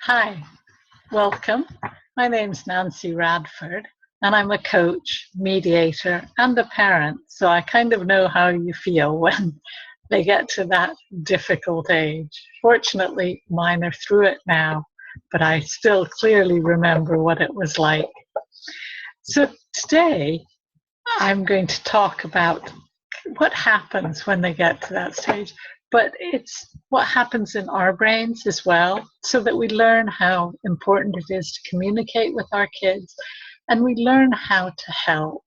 Hi, welcome. My name's Nancy Radford, and I'm a coach, mediator, and a parent. So I kind of know how you feel when they get to that difficult age. Fortunately, mine are through it now, but I still clearly remember what it was like. So today, I'm going to talk about what happens when they get to that stage, but it's what happens in our brains as well, so that we learn how important it is to communicate with our kids, and we learn how to help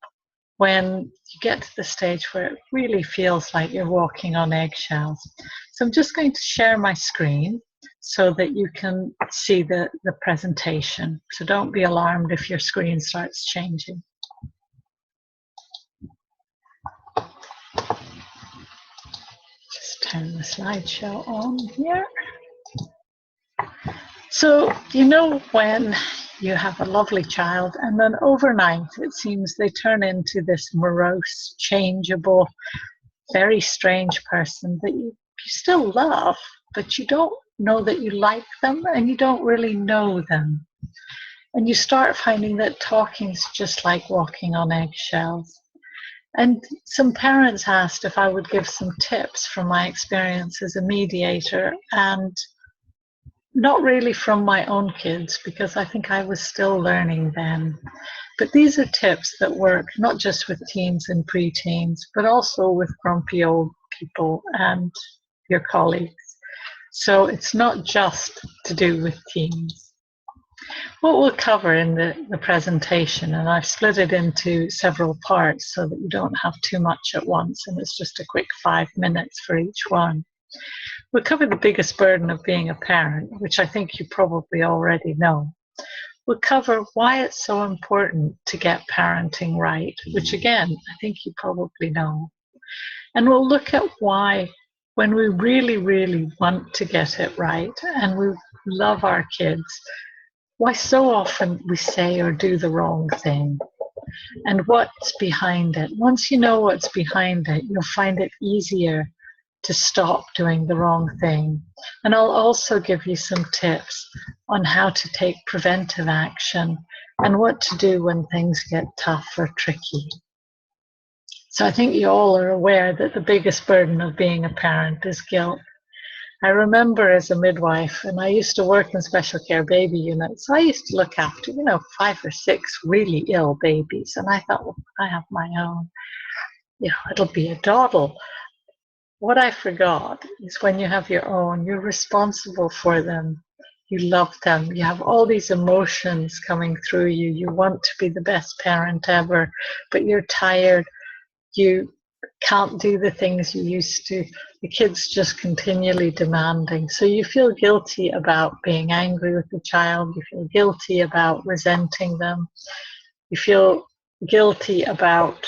when you get to the stage where it really feels like you're walking on eggshells. So I'm just going to share my screen so that you can see the presentation. So don't be alarmed if your screen starts changing. Just turn the slideshow on here. So, you know, when you have a lovely child and then overnight it seems they turn into this morose, changeable, very strange person that you still love, but you don't know that you like them and you don't really know them. And you start finding that talking's just like walking on eggshells. And some parents asked if I would give some tips from my experience as a mediator, and not really from my own kids, because I think I was still learning then. But these are tips that work not just with teens and preteens, but also with grumpy old people and your colleagues. So it's not just to do with teens. What we'll cover in the presentation, and I've split it into several parts so that you don't have too much at once, and it's just a quick 5 minutes for each one. We'll cover the biggest burden of being a parent, which I think you probably already know. We'll cover why it's so important to get parenting right, which again, I think you probably know. And we'll look at why, when we really, really want to get it right and we love our kids, why so often we say or do the wrong thing, and what's behind it. Once you know what's behind it, you'll find it easier to stop doing the wrong thing. And I'll also give you some tips on how to take preventive action and what to do when things get tough or tricky. So I think you all are aware that the biggest burden of being a parent is guilt. I remember as a midwife, and I used to work in special care baby units, so I used to look after, 5 or 6 really ill babies. And I thought, well, I have my own, it'll be a doddle. What I forgot is when you have your own, you're responsible for them. You love them. You have all these emotions coming through you. You want to be the best parent ever, but you're tired. You can't do the things you used to. The kid's just continually demanding. So you feel guilty about being angry with the child. You feel guilty about resenting them. You feel guilty about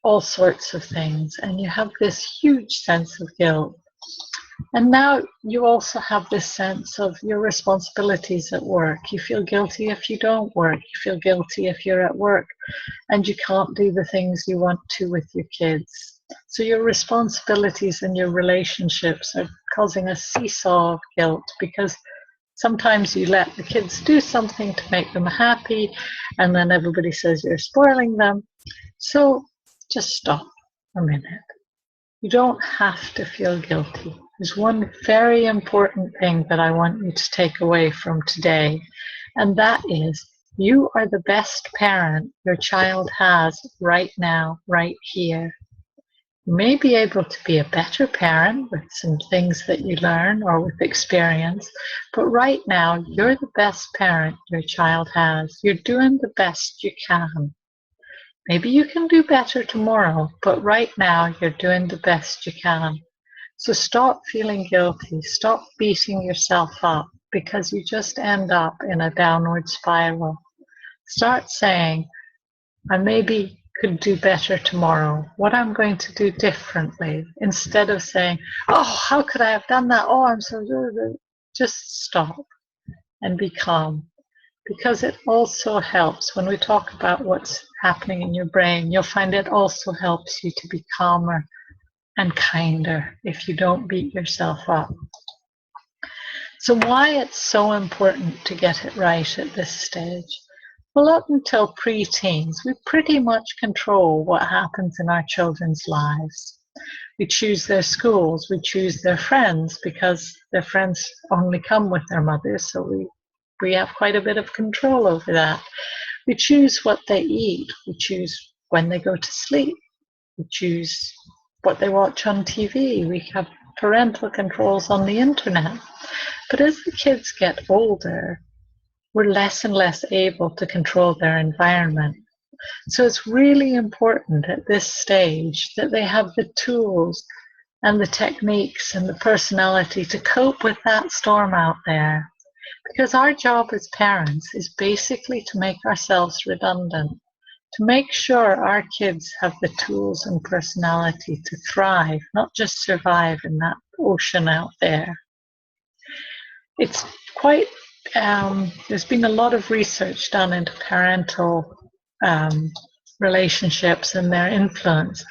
all sorts of things, and you have this huge sense of guilt. And now you also have this sense of your responsibilities at work. You feel guilty if you don't work. You feel guilty if you're at work and you can't do the things you want to with your kids. So your responsibilities and your relationships are causing a seesaw of guilt, because sometimes you let the kids do something to make them happy, and then everybody says you're spoiling them. So just stop a minute. You don't have to feel guilty. There's one very important thing that I want you to take away from today, and that is you are the best parent your child has right now, right here. You may be able to be a better parent with some things that you learn or with experience, but right now you're the best parent your child has. You're doing the best you can. Maybe you can do better tomorrow, but right now you're doing the best you can. So stop feeling guilty. Stop beating yourself up, because you just end up in a downward spiral. Start saying, I maybe could do better tomorrow. What I'm going to do differently, instead of saying, oh, how could I have done that? Oh, I'm so good. Just stop and be calm. Because it also helps when we talk about what's happening in your brain. You'll find it also helps you to be calmer and kinder if you don't beat yourself up. So why it's so important to get it right at this stage? Well, up until pre-teens, we pretty much control what happens in our children's lives. We choose their schools, we choose their friends, because their friends only come with their mothers, so we have quite a bit of control over that. We choose what they eat, we choose when they go to sleep, we choose what they watch on TV, we have parental controls on the internet. But as the kids get older, we're less and less able to control their environment. So it's really important at this stage that they have the tools and the techniques and the personality to cope with that storm out there. Because our job as parents is basically to make ourselves redundant, to make sure our kids have the tools and personality to thrive, not just survive in that ocean out there. It's quite, there's been a lot of research done into parental relationships and their influence.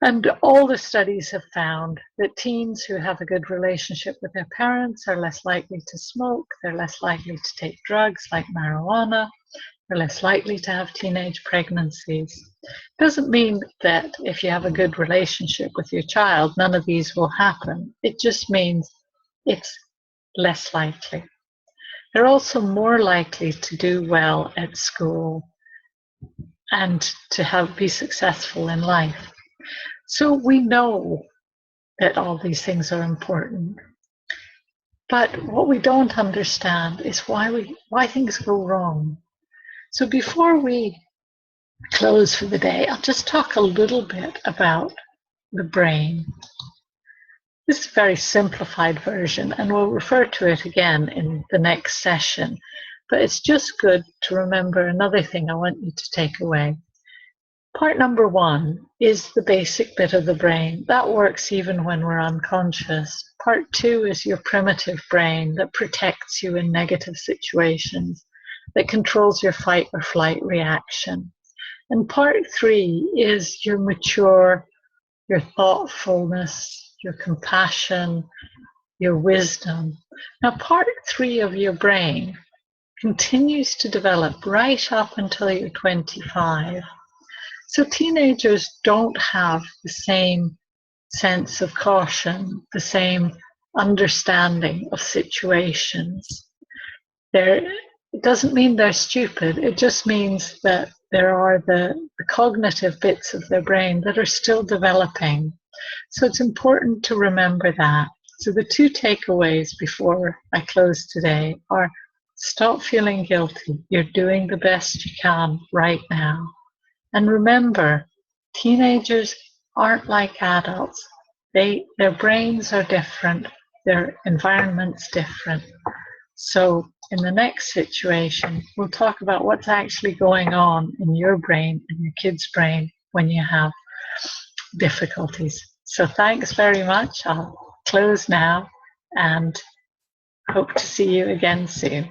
And all the studies have found that teens who have a good relationship with their parents are less likely to smoke, they're less likely to take drugs like marijuana, they're less likely to have teenage pregnancies. Doesn't mean that if you have a good relationship with your child, none of these will happen. It just means it's less likely. They're also more likely to do well at school and to be successful in life. So we know that all these things are important. But what we don't understand is why things go wrong. So before we close for the day, I'll just talk a little bit about the brain. This is a very simplified version, and we'll refer to it again in the next session. But it's just good to remember another thing I want you to take away. Part number 1 is the basic bit of the brain. That works even when we're unconscious. Part 2 is your primitive brain that protects you in negative situations, that controls your fight or flight reaction. And part 3 is your mature, your thoughtfulness, your compassion, your wisdom. Now, part 3 of your brain continues to develop right up until you're 25. So teenagers don't have the same sense of caution, the same understanding of situations. It doesn't mean they're stupid, it just means that there are the cognitive bits of their brain that are still developing. So it's important to remember that. So the 2 takeaways before I close today are: stop feeling guilty. You're doing the best you can right now. And remember, teenagers aren't like adults. Their brains are different, their environment's different. So in the next situation, we'll talk about what's actually going on in your brain and your kid's brain when you have difficulties. So thanks very much. I'll close now and hope to see you again soon.